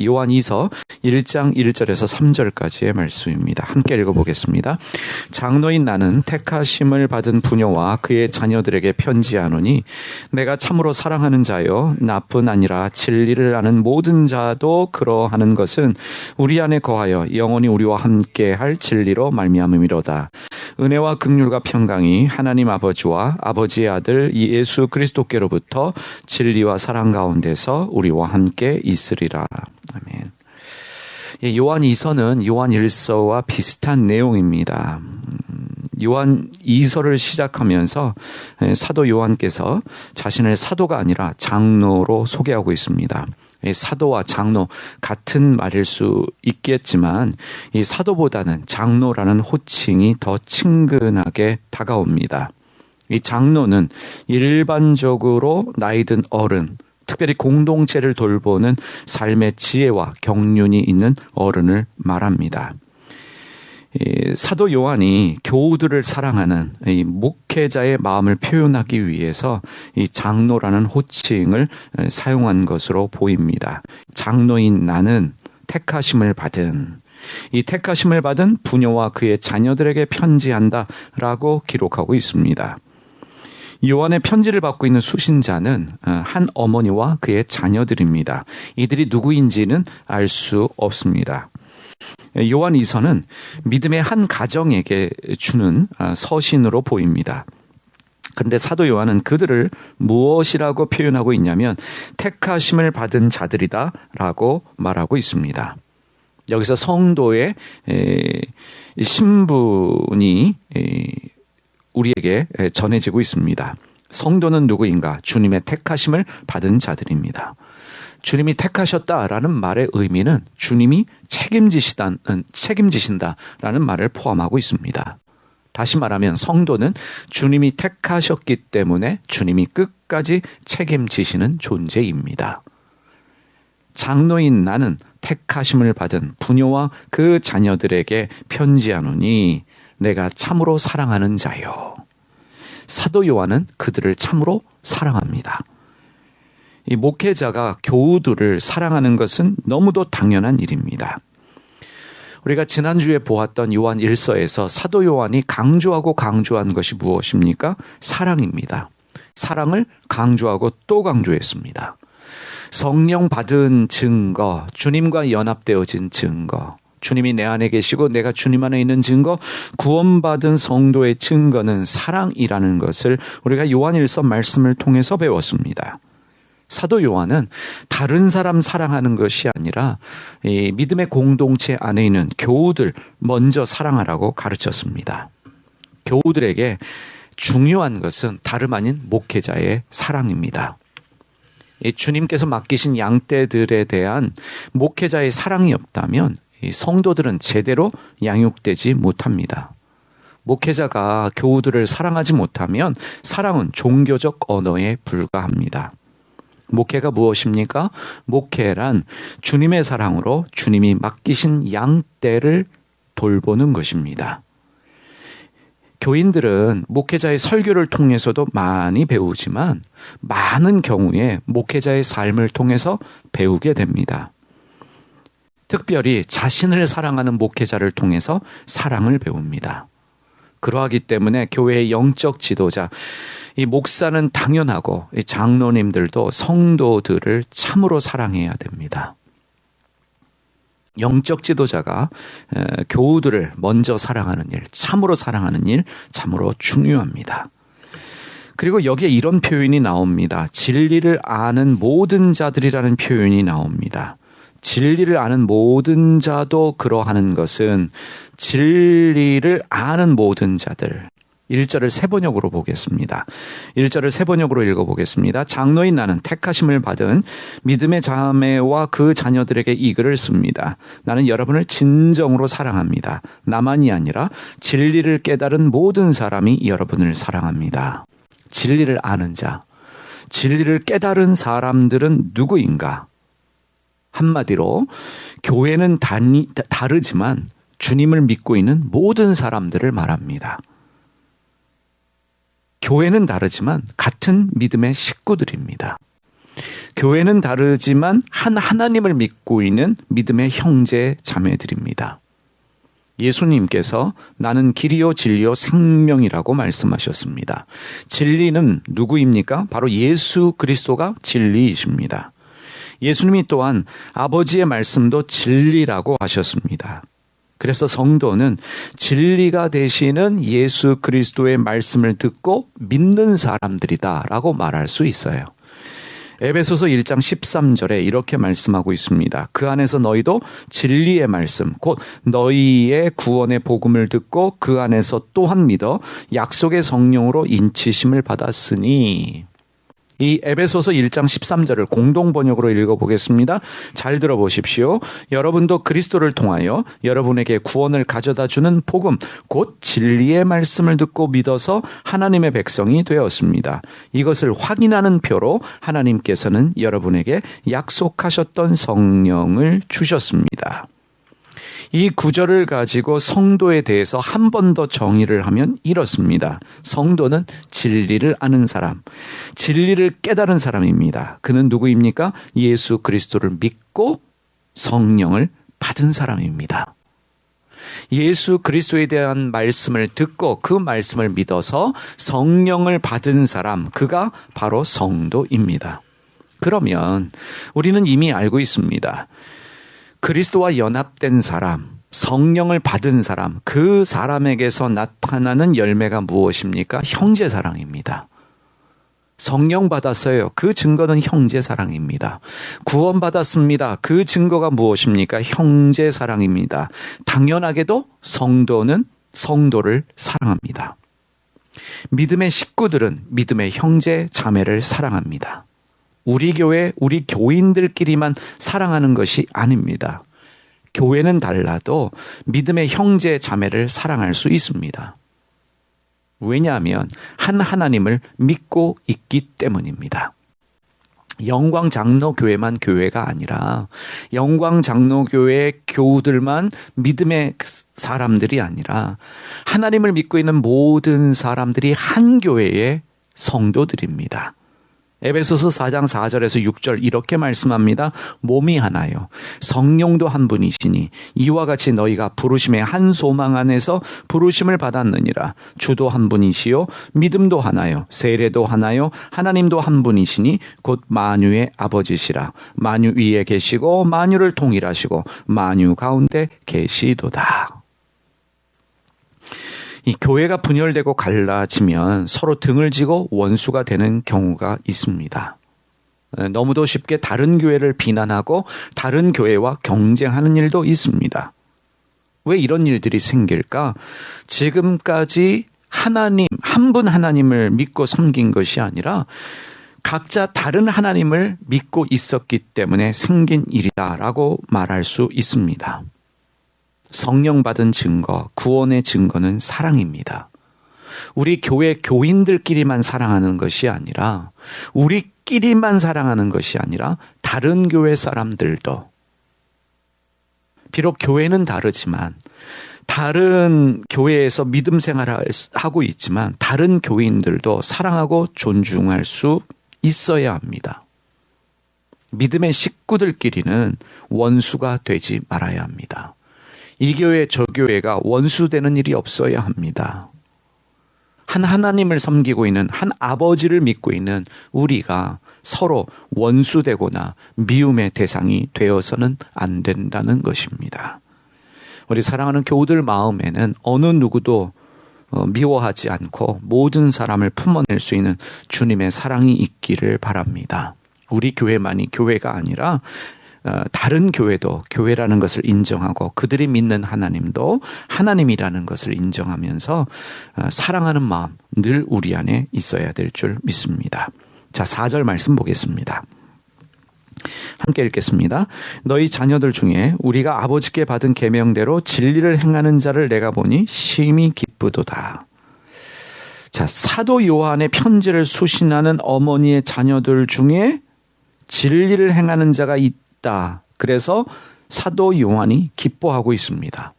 요한 2서 1장 1절에서 3절까지의 말씀입니다. 함께 읽어보겠습니다. 장로인 나는 택하심을 받은 부녀와 그의 자녀들에게 편지하노니 내가 참으로 사랑하는 자여 나뿐 아니라 진리를 아는 모든 자도 그러하는 것은 우리 안에 거하여 영원히 우리와 함께 할 진리로 말미암음이로다. 은혜와 긍휼과 평강이 하나님 아버지와 아버지의 아들 예수 그리스도께로부터 진리와 사랑 가운데서 우리와 함께 있으리라. 아멘. 요한 2서는 요한 1서와 비슷한 내용입니다. 요한 2서를 시작하면서 사도 요한께서 자신을 사도가 아니라 장로로 소개하고 있습니다. 사도와 장로 같은 말일 수 있겠지만 이 사도보다는 장로라는 호칭이 더 친근하게 다가옵니다. 이 장로는 일반적으로 나이 든 어른, 특별히 공동체를 돌보는 삶의 지혜와 경륜이 있는 어른을 말합니다. 사도 요한이 교우들을 사랑하는 이 목회자의 마음을 표현하기 위해서 이 장로라는 호칭을 사용한 것으로 보입니다. 장로인 나는 택하심을 받은, 이 택하심을 받은 부녀와 그의 자녀들에게 편지한다라고 기록하고 있습니다. 요한의 편지를 받고 있는 수신자는 한 어머니와 그의 자녀들입니다. 이들이 누구인지는 알 수 없습니다. 요한 2서는 믿음의 한 가정에게 주는 서신으로 보입니다. 그런데 사도 요한은 그들을 무엇이라고 표현하고 있냐면 택하심을 받은 자들이다 라고 말하고 있습니다. 여기서 성도의 신분이 우리에게 전해지고 있습니다. 성도는 누구인가? 주님의 택하심을 받은 자들입니다. 주님이 택하셨다라는 말의 의미는 주님이 책임지신다라는 말을 포함하고 있습니다. 다시 말하면 성도는 주님이 택하셨기 때문에 주님이 끝까지 책임지시는 존재입니다. 장로인 나는 택하심을 받은 부녀와 그 자녀들에게 편지하노니 내가 참으로 사랑하는 자요. 사도 요한은 그들을 참으로 사랑합니다. 이 목회자가 교우들을 사랑하는 것은 너무도 당연한 일입니다. 우리가 지난주에 보았던 요한 1서에서 사도 요한이 강조한 것이 무엇입니까? 사랑입니다. 사랑을 강조하고 또 강조했습니다. 성령 받은 증거, 주님과 연합되어진 증거, 주님이 내 안에 계시고 내가 주님 안에 있는 증거, 구원받은 성도의 증거는 사랑이라는 것을 우리가 요한 1서 말씀을 통해서 배웠습니다. 사도 요한은 다른 사람 사랑하는 것이 아니라 이 믿음의 공동체 안에 있는 교우들 먼저 사랑하라고 가르쳤습니다. 교우들에게 중요한 것은 다름 아닌 목회자의 사랑입니다. 주님께서 맡기신 양떼들에 대한 목회자의 사랑이 없다면 이 성도들은 제대로 양육되지 못합니다. 목회자가 교우들을 사랑하지 못하면 사랑은 종교적 언어에 불과합니다. 목회가 무엇입니까? 목회란 주님의 사랑으로 주님이 맡기신 양떼를 돌보는 것입니다. 교인들은 목회자의 설교를 통해서도 많이 배우지만 많은 경우에 목회자의 삶을 통해서 배우게 됩니다. 특별히 자신을 사랑하는 목회자를 통해서 사랑을 배웁니다. 그러하기 때문에 교회의 영적 지도자, 이 목사는 당연하고 이 장로님들도 성도들을 참으로 사랑해야 됩니다. 영적 지도자가 교우들을 먼저 사랑하는 일, 참으로 사랑하는 일, 참으로 중요합니다. 그리고 여기에 이런 표현이 나옵니다. 진리를 아는 모든 자들이라는 표현이 나옵니다. 진리를 아는 모든 자도 그러하는 것은 진리를 아는 모든 자들. 1절을 세번역으로 보겠습니다. 1절을 세번역으로 읽어보겠습니다. 장로인 나는 택하심을 받은 믿음의 자매와 그 자녀들에게 이 글을 씁니다. 나는 여러분을 진정으로 사랑합니다. 나만이 아니라 진리를 깨달은 모든 사람이 여러분을 사랑합니다. 진리를 아는 자, 진리를 깨달은 사람들은 누구인가? 한마디로 교회는 다르지만 주님을 믿고 있는 모든 사람들을 말합니다. 교회는 다르지만 같은 믿음의 식구들입니다. 교회는 다르지만 한 하나님을 믿고 있는 믿음의 형제 자매들입니다. 예수님께서 나는 길이요 진리요 생명이라고 말씀하셨습니다. 진리는 누구입니까? 바로 예수 그리스도가 진리이십니다. 예수님이 또한 아버지의 말씀도 진리라고 하셨습니다. 그래서 성도는 진리가 되시는 예수 그리스도의 말씀을 듣고 믿는 사람들이다라고 말할 수 있어요. 에베소서 1장 13절에 이렇게 말씀하고 있습니다. 그 안에서 너희도 진리의 말씀, 곧 너희의 구원의 복음을 듣고 그 안에서 또한 믿어 약속의 성령으로 인치심을 받았으니. 이 에베소서 1장 13절을 공동 번역으로 읽어보겠습니다. 잘 들어보십시오. 여러분도 그리스도를 통하여 여러분에게 구원을 가져다 주는 복음, 곧 진리의 말씀을 듣고 믿어서 하나님의 백성이 되었습니다. 이것을 확인하는 표로 하나님께서는 여러분에게 약속하셨던 성령을 주셨습니다. 이 구절을 가지고 성도에 대해서 한 번 더 정의를 하면 이렇습니다. 성도는 진리를 아는 사람, 진리를 깨달은 사람입니다. 그는 누구입니까? 예수 그리스도를 믿고 성령을 받은 사람입니다. 예수 그리스도에 대한 말씀을 듣고 그 말씀을 믿어서 성령을 받은 사람, 그가 바로 성도입니다. 그러면 우리는 이미 알고 있습니다. 그리스도와 연합된 사람, 성령을 받은 사람, 그 사람에게서 나타나는 열매가 무엇입니까? 형제사랑입니다. 성령 받았어요. 그 증거는 형제사랑입니다. 구원받았습니다. 그 증거가 무엇입니까? 형제사랑입니다. 당연하게도 성도는 성도를 사랑합니다. 믿음의 식구들은 믿음의 형제, 자매를 사랑합니다. 우리 교회, 우리 교인들끼리만 사랑하는 것이 아닙니다. 교회는 달라도 믿음의 형제, 자매를 사랑할 수 있습니다. 왜냐하면 한 하나님을 믿고 있기 때문입니다. 영광장로교회만 교회가 아니라 영광장로교회 교우들만 믿음의 사람들이 아니라 하나님을 믿고 있는 모든 사람들이 한 교회의 성도들입니다. 에베소서 4장 4절에서 6절 이렇게 말씀합니다. 몸이 하나요. 성령도 한 분이시니 이와 같이 너희가 부르심의 한 소망 안에서 부르심을 받았느니라. 주도 한 분이시요. 믿음도 하나요. 세례도 하나요. 하나님도 한 분이시니 곧 만유의 아버지시라. 만유 위에 계시고 만유를 통일하시고 만유 가운데 계시도다. 이 교회가 분열되고 갈라지면 서로 등을 지고 원수가 되는 경우가 있습니다. 너무도 쉽게 다른 교회를 비난하고 다른 교회와 경쟁하는 일도 있습니다. 왜 이런 일들이 생길까? 지금까지 하나님, 한 분 하나님을 믿고 섬긴 것이 아니라 각자 다른 하나님을 믿고 있었기 때문에 생긴 일이다라고 말할 수 있습니다. 성령 받은 증거, 구원의 증거는 사랑입니다. 우리 교회 교인들끼리만 사랑하는 것이 아니라 우리끼리만 사랑하는 것이 아니라 다른 교회 사람들도 비록 교회는 다르지만 다른 교회에서 믿음 생활을 하고 있지만 다른 교인들도 사랑하고 존중할 수 있어야 합니다. 믿음의 식구들끼리는 원수가 되지 말아야 합니다. 이 교회 저 교회가 원수되는 일이 없어야 합니다. 한 하나님을 섬기고 있는 한 아버지를 믿고 있는 우리가 서로 원수되거나 미움의 대상이 되어서는 안 된다는 것입니다. 우리 사랑하는 교우들 마음에는 어느 누구도 미워하지 않고 모든 사람을 품어낼 수 있는 주님의 사랑이 있기를 바랍니다. 우리 교회만이 교회가 아니라 다른 교회도 교회라는 것을 인정하고 그들이 믿는 하나님도 하나님이라는 것을 인정하면서 사랑하는 마음 늘 우리 안에 있어야 될 줄 믿습니다. 자, 4절 말씀 보겠습니다. 함께 읽겠습니다. 너희 자녀들 중에 우리가 아버지께 받은 계명대로 진리를 행하는 자를 내가 보니 심히 기쁘도다. 자, 사도 요한의 편지를 수신하는 어머니의 자녀들 중에 진리를 행하는 자가 있다. 그래서 사도 요한이 기뻐하고 있습니다.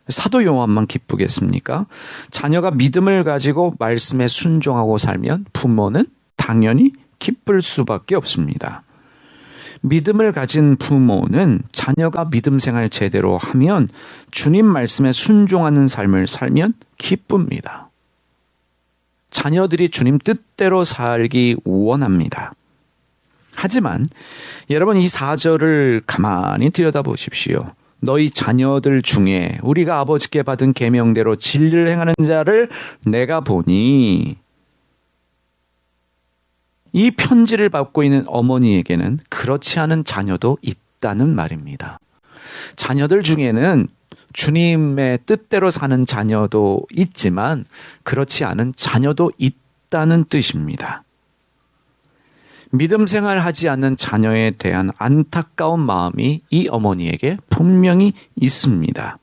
사도 요한만 기쁘겠습니까? 자녀가 믿음을 가지고 말씀에 순종하고 살면 부모는 당연히 기쁠 수밖에 없습니다. 믿음을 가진 부모는 자녀가 믿음 생활 제대로 하면 주님 말씀에 순종하는 삶을 살면 기쁩니다. 자녀들이 주님 뜻대로 살기 원합니다. 하지만 여러분 이 4절을 가만히 들여다보십시오. 너희 자녀들 중에 우리가 아버지께 받은 계명대로 진리를 행하는 자를 내가 보니, 이 편지를 받고 있는 어머니에게는 그렇지 않은 자녀도 있다는 말입니다. 자녀들 중에는 주님의 뜻대로 사는 자녀도 있지만 그렇지 않은 자녀도 있다는 뜻입니다. 믿음 생활하지 않는 자녀에 대한 안타까운 마음이 이 어머니에게 분명히 있습니다.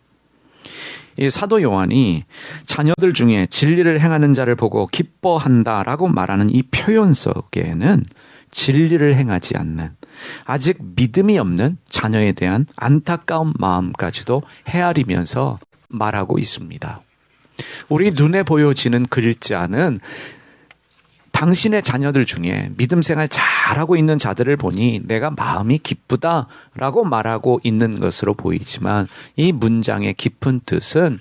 이 사도 요한이 자녀들 중에 진리를 행하는 자를 보고 기뻐한다라고 말하는 이 표현 속에는 진리를 행하지 않는, 아직 믿음이 없는 자녀에 대한 안타까운 마음까지도 헤아리면서 말하고 있습니다. 우리 눈에 보여지는 글자는 당신의 자녀들 중에 믿음 생활 잘하고 있는 자들을 보니 내가 마음이 기쁘다라고 말하고 있는 것으로 보이지만, 이 문장의 깊은 뜻은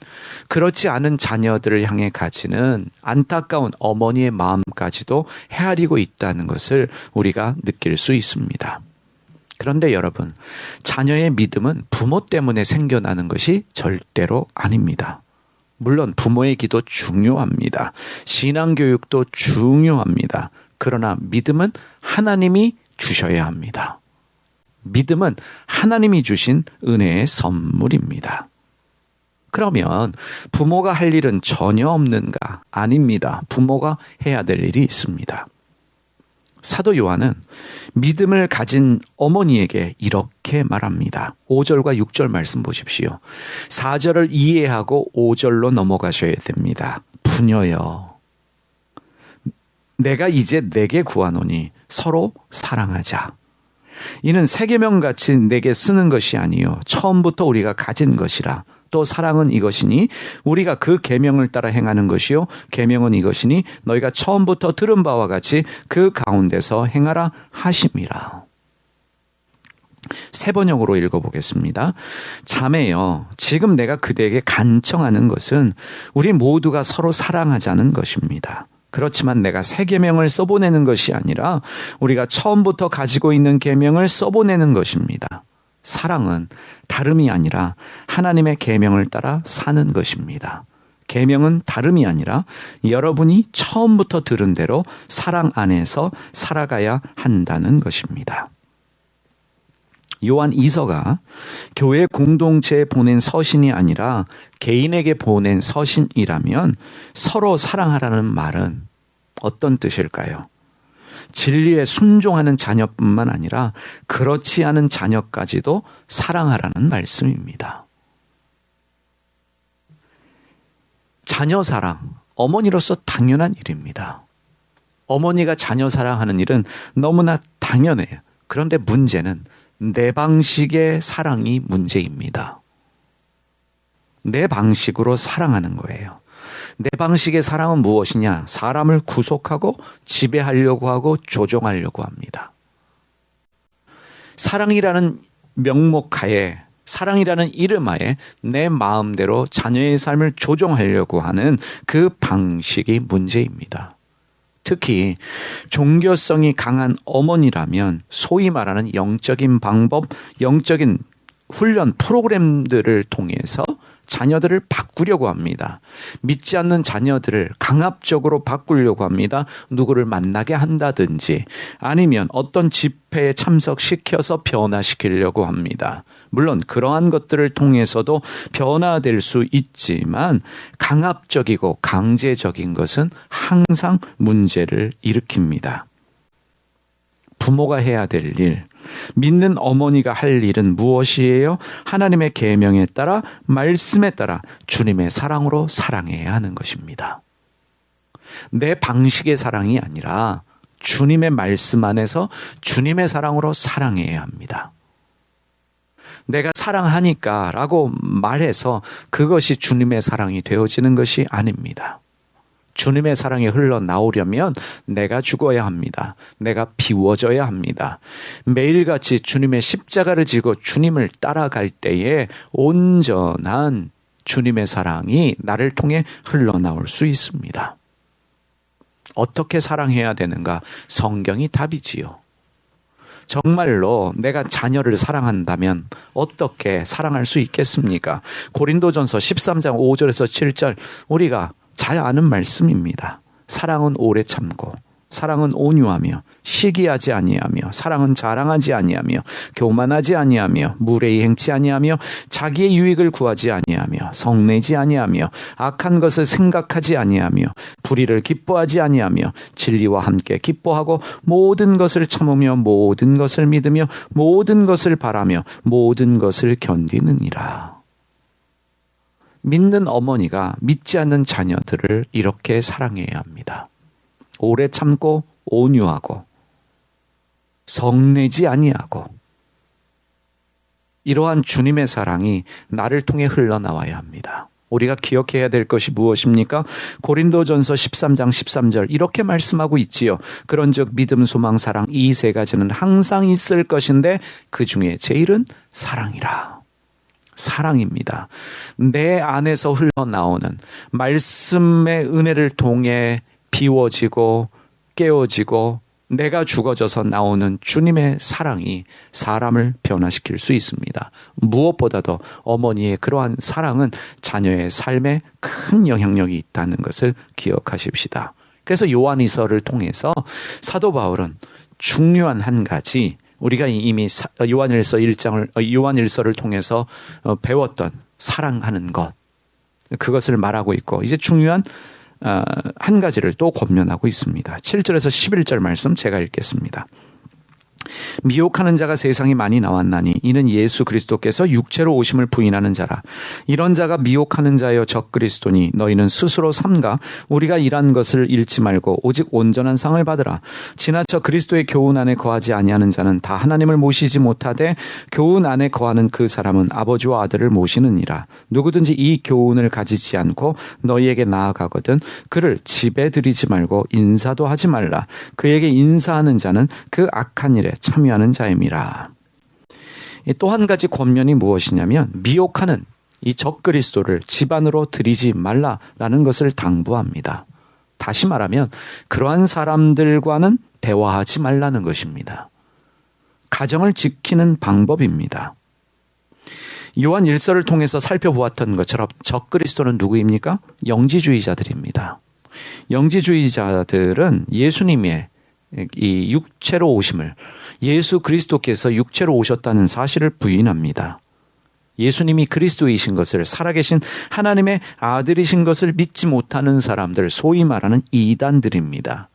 그렇지 않은 자녀들을 향해 가지는 안타까운 어머니의 마음까지도 헤아리고 있다는 것을 우리가 느낄 수 있습니다. 그런데 여러분, 자녀의 믿음은 부모 때문에 생겨나는 것이 절대로 아닙니다. 물론 부모의 기도 중요합니다. 신앙교육도 중요합니다. 그러나 믿음은 하나님이 주셔야 합니다. 믿음은 하나님이 주신 은혜의 선물입니다. 그러면 부모가 할 일은 전혀 없는가? 아닙니다. 부모가 해야 될 일이 있습니다. 사도 요한은 믿음을 가진 어머니에게 이렇게 말합니다. 5절과 6절 말씀 보십시오. 4절을 이해하고 5절로 넘어가셔야 됩니다. 부녀여, 내가 이제 내게 구하노니 서로 사랑하자. 이는 새 계명같이 내게 쓰는 것이 아니요 처음부터 우리가 가진 것이라. 또 사랑은 이것이니 우리가 그 계명을 따라 행하는 것이요 계명은 이것이니 너희가 처음부터 들은 바와 같이 그 가운데서 행하라 하심이라. 세 번역으로 읽어보겠습니다. 자매여, 지금 내가 그대에게 간청하는 것은 우리 모두가 서로 사랑하자는 것입니다. 그렇지만 내가 새 계명을 써보내는 것이 아니라 우리가 처음부터 가지고 있는 계명을 써보내는 것입니다. 사랑은 다름이 아니라 하나님의 계명을 따라 사는 것입니다. 계명은 다름이 아니라 여러분이 처음부터 들은 대로 사랑 안에서 살아가야 한다는 것입니다. 요한 2서가 교회 공동체에 보낸 서신이 아니라 개인에게 보낸 서신이라면 서로 사랑하라는 말은 어떤 뜻일까요? 진리에 순종하는 자녀뿐만 아니라 그렇지 않은 자녀까지도 사랑하라는 말씀입니다. 자녀 사랑, 어머니로서 당연한 일입니다. 어머니가 자녀 사랑하는 일은 너무나 당연해요. 그런데 문제는 내 방식의 사랑이 문제입니다. 내 방식으로 사랑하는 거예요. 내 방식의 사랑은 무엇이냐? 사람을 구속하고 지배하려고 하고 조종하려고 합니다. 사랑이라는 명목하에, 사랑이라는 이름 하에 내 마음대로 자녀의 삶을 조종하려고 하는 그 방식이 문제입니다. 특히 종교성이 강한 어머니라면 소위 말하는 영적인 방법, 영적인 훈련 프로그램들을 통해서 자녀들을 바꾸려고 합니다. 믿지 않는 자녀들을 강압적으로 바꾸려고 합니다. 누구를 만나게 한다든지 아니면 어떤 집회에 참석시켜서 변화시키려고 합니다. 물론 그러한 것들을 통해서도 변화될 수 있지만 강압적이고 강제적인 것은 항상 문제를 일으킵니다. 부모가 해야 될 일, 믿는 어머니가 할 일은 무엇이에요? 하나님의 계명에 따라, 말씀에 따라 주님의 사랑으로 사랑해야 하는 것입니다. 내 방식의 사랑이 아니라 주님의 말씀 안에서 주님의 사랑으로 사랑해야 합니다. 내가 사랑하니까 라고 말해서 그것이 주님의 사랑이 되어지는 것이 아닙니다. 주님의 사랑이 흘러나오려면 내가 죽어야 합니다. 내가 비워져야 합니다. 매일같이 주님의 십자가를 지고 주님을 따라갈 때에 온전한 주님의 사랑이 나를 통해 흘러나올 수 있습니다. 어떻게 사랑해야 되는가? 성경이 답이지요. 정말로 내가 자녀를 사랑한다면 어떻게 사랑할 수 있겠습니까? 고린도전서 13장 5절에서 7절 우리가 잘 아는 말씀입니다. 사랑은 오래 참고 사랑은 온유하며 시기하지 아니하며 사랑은 자랑하지 아니하며 교만하지 아니하며 무례히 행치 아니하며 자기의 유익을 구하지 아니하며 성내지 아니하며 악한 것을 생각하지 아니하며 불의를 기뻐하지 아니하며 진리와 함께 기뻐하고 모든 것을 참으며 모든 것을 믿으며 모든 것을 바라며 모든 것을 견디느니라. 믿는 어머니가 믿지 않는 자녀들을 이렇게 사랑해야 합니다. 오래 참고 온유하고 성내지 아니하고 이러한 주님의 사랑이 나를 통해 흘러나와야 합니다. 우리가 기억해야 될 것이 무엇입니까? 고린도전서 13장 13절 이렇게 말씀하고 있지요. 그런즉 믿음, 소망, 사랑 이 세 가지는 항상 있을 것인데 그 중에 제일은 사랑이라. 사랑입니다. 내 안에서 흘러나오는 말씀의 은혜를 통해 비워지고 깨어지고 내가 죽어져서 나오는 주님의 사랑이 사람을 변화시킬 수 있습니다. 무엇보다도 어머니의 그러한 사랑은 자녀의 삶에 큰 영향력이 있다는 것을 기억하십시다. 그래서 요한일서를 통해서 사도 바울은 중요한 한 가지 우리가 이미 요한일서를 통해서 배웠던 사랑하는 것 그것을 말하고 있고 이제 중요한 한 가지를 또 권면하고 있습니다. 7절에서 11절 말씀 제가 읽겠습니다. 미혹하는 자가 세상에 많이 나왔나니 이는 예수 그리스도께서 육체로 오심을 부인하는 자라. 이런 자가 미혹하는 자여 적그리스도니 너희는 스스로 삼가 우리가 일한 것을 잃지 말고 오직 온전한 상을 받으라. 지나쳐 그리스도의 교훈 안에 거하지 아니하는 자는 다 하나님을 모시지 못하되 교훈 안에 거하는 그 사람은 아버지와 아들을 모시느니라. 누구든지 이 교훈을 가지지 않고 너희에게 나아가거든 그를 집에 들이지 말고 인사도 하지 말라. 그에게 인사하는 자는 그 악한 일에 참여하는 자임이라. 또 한 가지 권면이 무엇이냐면 미혹하는 이 적그리스도를 집안으로 들이지 말라라는 것을 당부합니다. 다시 말하면 그러한 사람들과는 대화하지 말라는 것입니다. 가정을 지키는 방법입니다. 요한 일서를 통해서 살펴보았던 것처럼 적그리스도는 누구입니까? 영지주의자들입니다. 영지주의자들은 예수님의 이 육체로 오심을 예수 그리스도께서 육체로 오셨다는 사실을 부인합니다. 예수님이 그리스도이신 것을 살아계신 하나님의 아들이신 것을 믿지 못하는 사람들 소위 말하는 이단들입니다.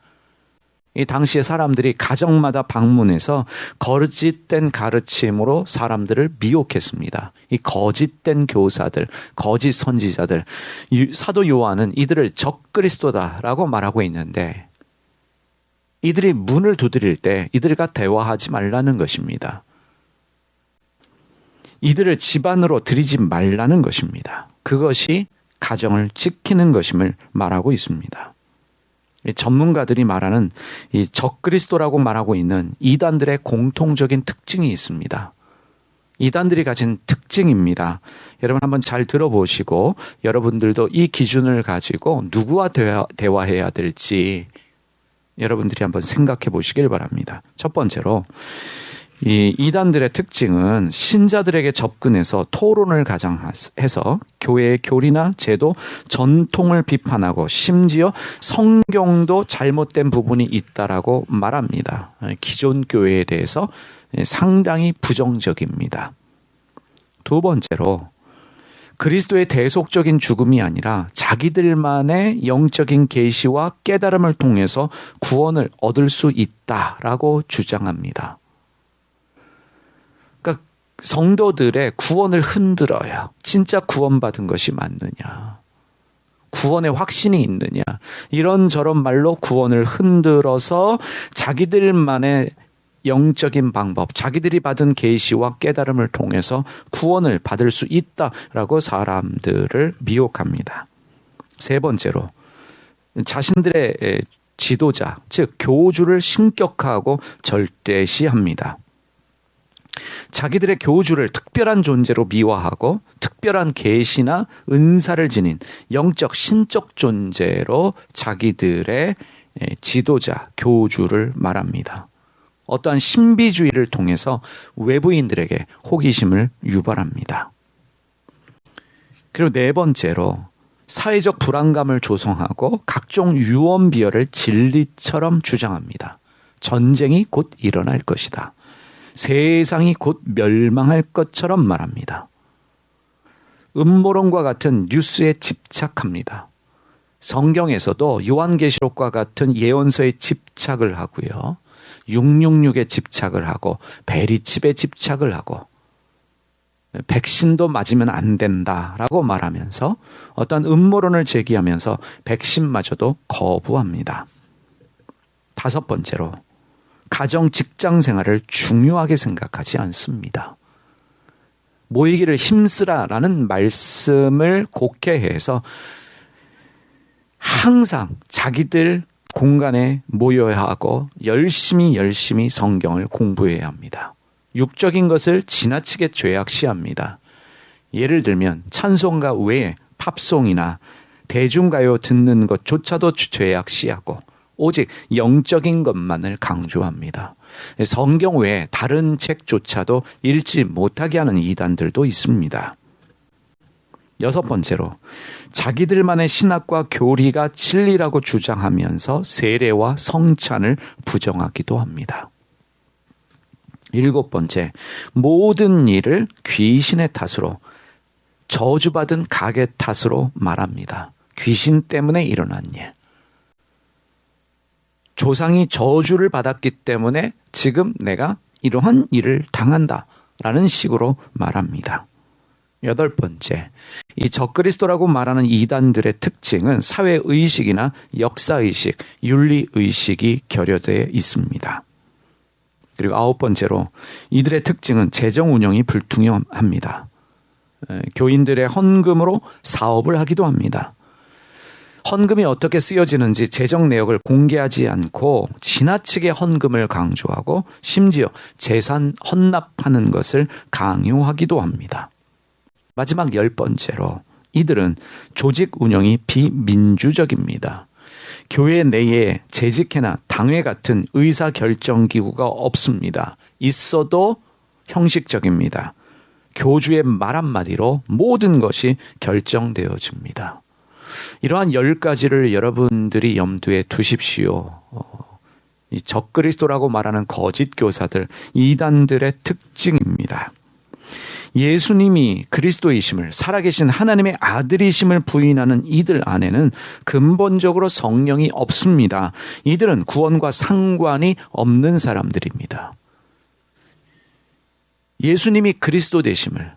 이 당시의 사람들이 가정마다 방문해서 거짓된 가르침으로 사람들을 미혹했습니다. 이 거짓된 교사들, 거짓 선지자들, 사도 요한은 이들을 적그리스도다라고 말하고 있는데 이들이 문을 두드릴 때 이들과 대화하지 말라는 것입니다. 이들을 집안으로 들이지 말라는 것입니다. 그것이 가정을 지키는 것임을 말하고 있습니다. 전문가들이 말하는 이 적그리스도라고 말하고 있는 이단들의 공통적인 특징이 있습니다. 이단들이 가진 특징입니다. 여러분 한번 잘 들어보시고 여러분들도 이 기준을 가지고 누구와 대화해야 될지 여러분들이 한번 생각해 보시길 바랍니다. 첫 번째로 이 이단들의 특징은 신자들에게 접근해서 토론을 가장해서 교회의 교리나 제도, 전통을 비판하고 심지어 성경도 잘못된 부분이 있다라고 말합니다. 기존 교회에 대해서 상당히 부정적입니다. 두 번째로 그리스도의 대속적인 죽음이 아니라 자기들만의 영적인 계시와 깨달음을 통해서 구원을 얻을 수 있다라고 주장합니다. 그러니까 성도들의 구원을 흔들어야 진짜 구원받은 것이 맞느냐, 구원의 확신이 있느냐, 이런저런 말로 구원을 흔들어서 자기들만의 영적인 방법, 자기들이 받은 계시와 깨달음을 통해서 구원을 받을 수 있다라고 사람들을 미혹합니다. 세 번째로 자신들의 지도자, 즉 교주를 신격화하고 절대시합니다. 자기들의 교주를 특별한 존재로 미화하고 특별한 계시나 은사를 지닌 영적 신적 존재로 자기들의 지도자, 교주를 말합니다. 어떠한 신비주의를 통해서 외부인들에게 호기심을 유발합니다. 그리고 네 번째로 사회적 불안감을 조성하고 각종 유언 비어를 진리처럼 주장합니다. 전쟁이 곧 일어날 것이다. 세상이 곧 멸망할 것처럼 말합니다. 음모론과 같은 뉴스에 집착합니다. 성경에서도 요한계시록과 같은 예언서에 집착을 하고요. 666에 집착을 하고 베리칩에 집착을 하고 백신도 맞으면 안 된다라고 말하면서 어떤 음모론을 제기하면서 백신마저도 거부합니다. 다섯 번째로 가정 직장 생활을 중요하게 생각하지 않습니다. 모이기를 힘쓰라라는 말씀을 곡해해서 항상 자기들 공간에 모여야 하고 열심히 성경을 공부해야 합니다. 육적인 것을 지나치게 죄악시합니다. 예를 들면 찬송가 외에 팝송이나 대중가요 듣는 것조차도 죄악시하고 오직 영적인 것만을 강조합니다. 성경 외에 다른 책조차도 읽지 못하게 하는 이단들도 있습니다. 여섯 번째로 자기들만의 신학과 교리가 진리라고 주장하면서 세례와 성찬을 부정하기도 합니다. 일곱 번째, 모든 일을 귀신의 탓으로, 저주받은 가게 탓으로 말합니다. 귀신 때문에 일어난 일. 조상이 저주를 받았기 때문에 지금 내가 이러한 일을 당한다라는 식으로 말합니다. 여덟 번째, 이 적그리스도라고 말하는 이단들의 특징은 사회의식이나 역사의식, 윤리의식이 결여되어 있습니다. 그리고 아홉 번째로 이들의 특징은 재정 운영이 불투명합니다. 교인들의 헌금으로 사업을 하기도 합니다. 헌금이 어떻게 쓰여지는지 재정 내역을 공개하지 않고 지나치게 헌금을 강조하고 심지어 재산 헌납하는 것을 강요하기도 합니다. 마지막 열 번째로 이들은 조직 운영이 비민주적입니다. 교회 내에 재직회나 당회 같은 의사결정기구가 없습니다. 있어도 형식적입니다. 교주의 말 한마디로 모든 것이 결정되어집니다. 이러한 10가지를 여러분들이 염두에 두십시오. 이 적그리스도라고 말하는 거짓 교사들, 이단들의 특징입니다. 예수님이 그리스도이심을, 살아계신 하나님의 아들이심을 부인하는 이들 안에는 근본적으로 성령이 없습니다. 이들은 구원과 상관이 없는 사람들입니다. 예수님이 그리스도 되심을,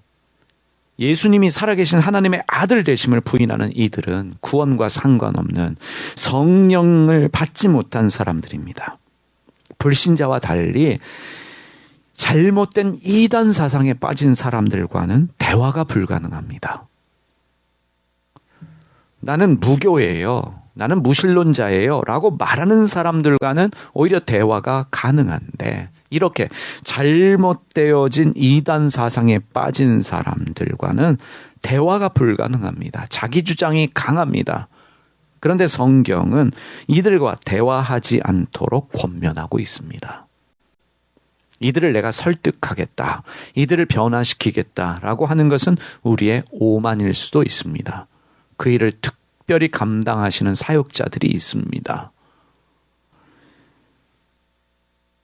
예수님이 살아계신 하나님의 아들 되심을 부인하는 이들은 구원과 상관없는 성령을 받지 못한 사람들입니다. 불신자와 달리 잘못된 이단 사상에 빠진 사람들과는 대화가 불가능합니다. 나는 무교예요, 나는 무신론자예요 라고 말하는 사람들과는 오히려 대화가 가능한데, 이렇게 잘못되어진 이단 사상에 빠진 사람들과는 대화가 불가능합니다. 자기 주장이 강합니다. 그런데 성경은 이들과 대화하지 않도록 권면하고 있습니다. 이들을 내가 설득하겠다, 이들을 변화시키겠다라고 하는 것은 우리의 오만일 수도 있습니다. 그 일을 특별히 감당하시는 사역자들이 있습니다.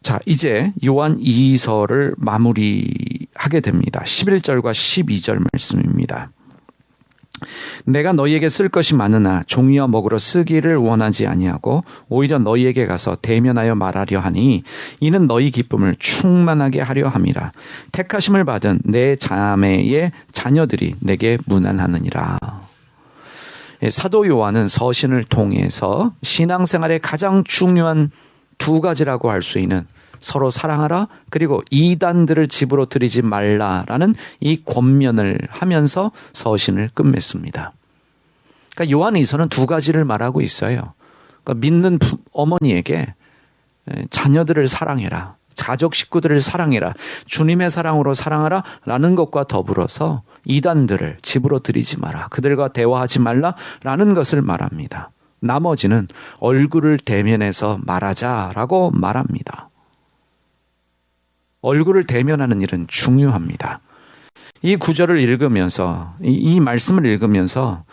자, 이제 요한 2서를 마무리하게 됩니다. 11절과 12절 말씀입니다. 내가 너희에게 쓸 것이 많으나 종이와 먹으로 쓰기를 원하지 아니하고 오히려 너희에게 가서 대면하여 말하려 하니 이는 너희 기쁨을 충만하게 하려 함이라. 택하심을 받은 내 자매의 자녀들이 내게 문안하느니라. 사도 요한은 서신을 통해서 신앙생활의 가장 중요한 두 가지라고 할 수 있는 서로 사랑하라, 그리고 이단들을 집으로 들이지 말라라는 이 권면을 하면서 서신을 끝맺습니다. 그러니까 요한 2서는 두 가지를 말하고 있어요. 그러니까 믿는 어머니에게 자녀들을 사랑해라, 가족 식구들을 사랑해라, 주님의 사랑으로 사랑하라 라는 것과 더불어서 이단들을 집으로 들이지 마라, 그들과 대화하지 말라라는 것을 말합니다. 나머지는 얼굴을 대면해서 말하자라고 말합니다. 얼굴을 대면하는 일은 중요합니다. 이 구절을 읽으면서, 이 말씀을 읽으면서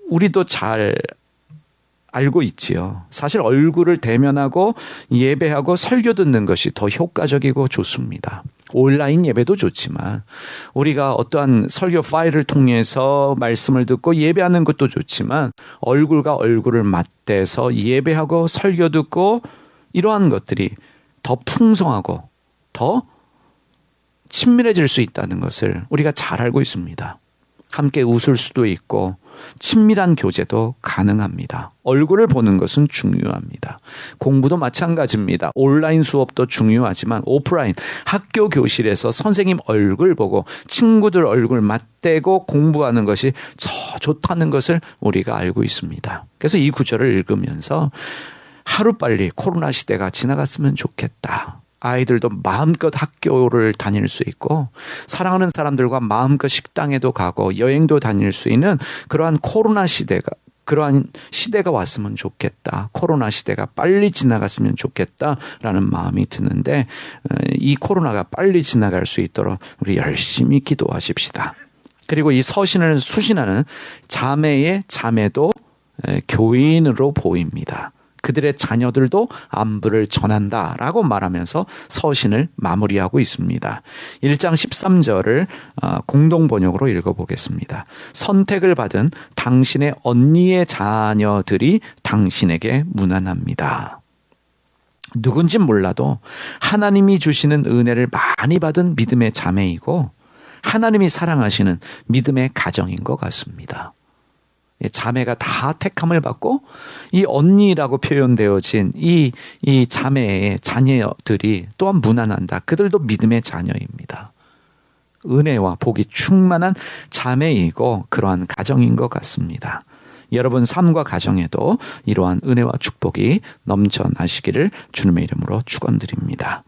우리도 잘 알고 있지요. 사실 얼굴을 대면하고 예배하고 설교 듣는 것이 더 효과적이고 좋습니다. 온라인 예배도 좋지만 우리가 어떠한 설교 파일을 통해서 말씀을 듣고 예배하는 것도 좋지만 얼굴과 얼굴을 맞대서 예배하고 설교 듣고 이러한 것들이 더 풍성하고 더 친밀해질 수 있다는 것을 우리가 잘 알고 있습니다. 함께 웃을 수도 있고 친밀한 교제도 가능합니다. 얼굴을 보는 것은 중요합니다. 공부도 마찬가지입니다. 온라인 수업도 중요하지만 오프라인 학교 교실에서 선생님 얼굴 보고 친구들 얼굴 맞대고 공부하는 것이 더 좋다는 것을 우리가 알고 있습니다. 그래서 이 구절을 읽으면서 하루빨리 코로나 시대가 지나갔으면 좋겠다. 아이들도 마음껏 학교를 다닐 수 있고 사랑하는 사람들과 마음껏 식당에도 가고 여행도 다닐 수 있는 그러한 그러한 시대가 왔으면 좋겠다. 코로나 시대가 빨리 지나갔으면 좋겠다라는 마음이 드는데 이 코로나가 빨리 지나갈 수 있도록 우리 열심히 기도하십시다. 그리고 이 서신을 수신하는 자매의 자매도 교인으로 보입니다. 그들의 자녀들도 안부를 전한다라고 말하면서 서신을 마무리하고 있습니다. 1장 13절을 공동번역으로 읽어보겠습니다. 선택을 받은 당신의 언니의 자녀들이 당신에게 문안합니다. 누군진 몰라도 하나님이 주시는 은혜를 많이 받은 믿음의 자매이고 하나님이 사랑하시는 믿음의 가정인 것 같습니다. 자매가 다 택함을 받고 이 언니라고 표현되어진 이 자매의 자녀들이 또한 문안한다. 그들도 믿음의 자녀입니다. 은혜와 복이 충만한 자매이고 그러한 가정인 것 같습니다. 여러분 삶과 가정에도 이러한 은혜와 축복이 넘쳐나시기를 주님의 이름으로 축원드립니다.